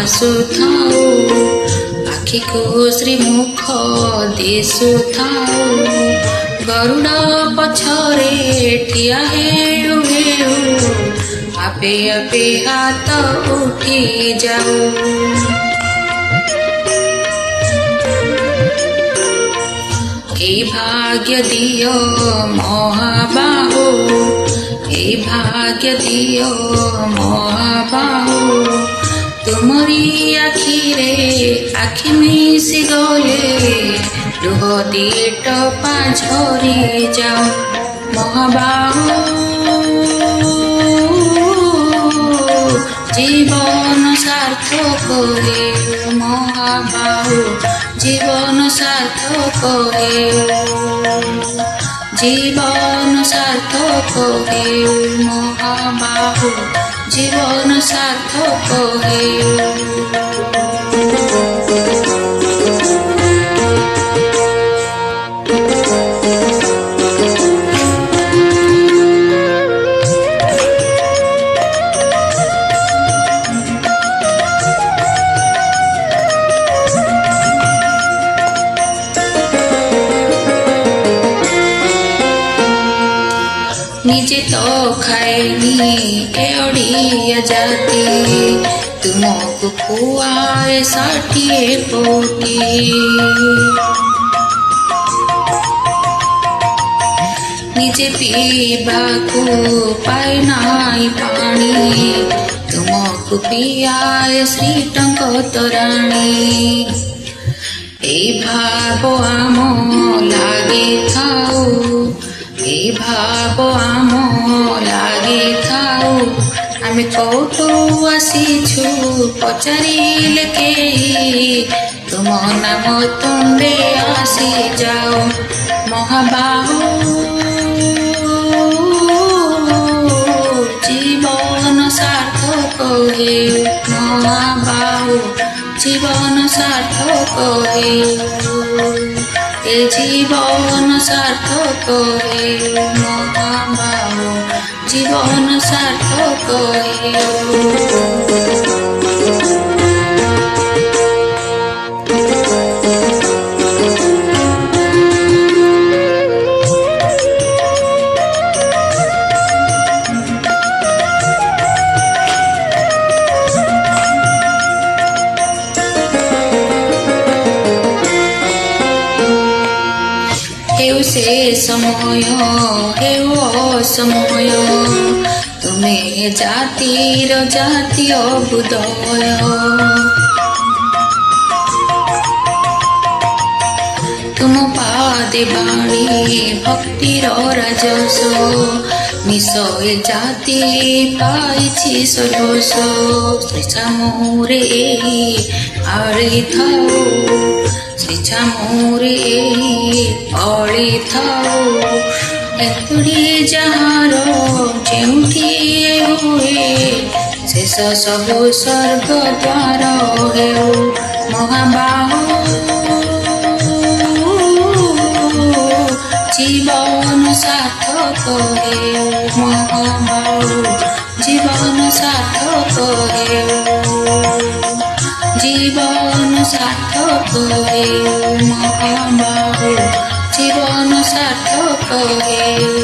ଆସୁଥାଉ, ଆଖିକୁ ଶ୍ରୀମୁଖ ଦିଶୁଥାଉ। ଗରୁଡ଼ ପଛରେ ଠିଆ ହେଉ ହେଉ ଆପେ ଆପେ ହାତ ଉଠି ଯାଉ। এই ভাগ্য দিও মহাবাহু, এই ভাগ্য দিও মহাবাহু। তুমরি আখিরে আখি মিশি গলে লুহ দিয়ে টপা ঝরি যাও। মহাবাহু জীবন সার্থক হেউ, মহাবাহু জীবন সার্থক হেউ, জীবন সার্থক হেউ। মহাবাহু জীবন সার্থক হেউ। নিজে তো খায়নি এ ওড়িয়া জাতি, ତୁମକୁ ଖୁଆଏ ଷାଠିଏ କୋଟି। ନିଜେ ପିଇବାକୁ ପାଏ ନାହିଁ ପାଣି, ତୁମକୁ ପିଆଏ ଶ୍ରୀଟଙ୍କ ତୋରାଣୀ। এই ভাব ଆମ ଲାଗିଥାଉ, এই ଭାବ ଆମ ଲାଗିଥାଉ। ଆମେ କୋଉଠୁ ଆସିଛୁ ପଚାରିଲେ କେହି, ତୁମ ନାମ ତୁଣ୍ଡେ ଆସିଯାଉ। ମହାବାହୁ জীবন সার্থক হেউ, মহাবাহু জীবন সার্থক হেউ, এ জীবন সার্থক হেউ। মহাবাহু জীবন সার্থক হেউ। হেউ সে সময় হেউ অসময়, তুমি জাতির জাতীয় বুদয়। তুম পাদে বাণী ভক্তির রাজস, মিশয়ে জাতি পাইছি সর্বস। শ্রীছামুরে আড়িথাও, শ্রীছামুরে ଅଳିଥାଉ। ଏନ୍ତୁଡ଼ି ଯାହାର ଯେଉଁଠି ହୁଏ, ଶେଷ ସବୁ ସ୍ୱର୍ଗ ଦ୍ୱାର ହେଉ। ମହାବାହୁ জীবন সার্থক হেউ, মহাবাহু জীবন সার্থক হেউ, জীবন সার্থক হেউ। মহাবাহু জীবন সার্থক হেউ।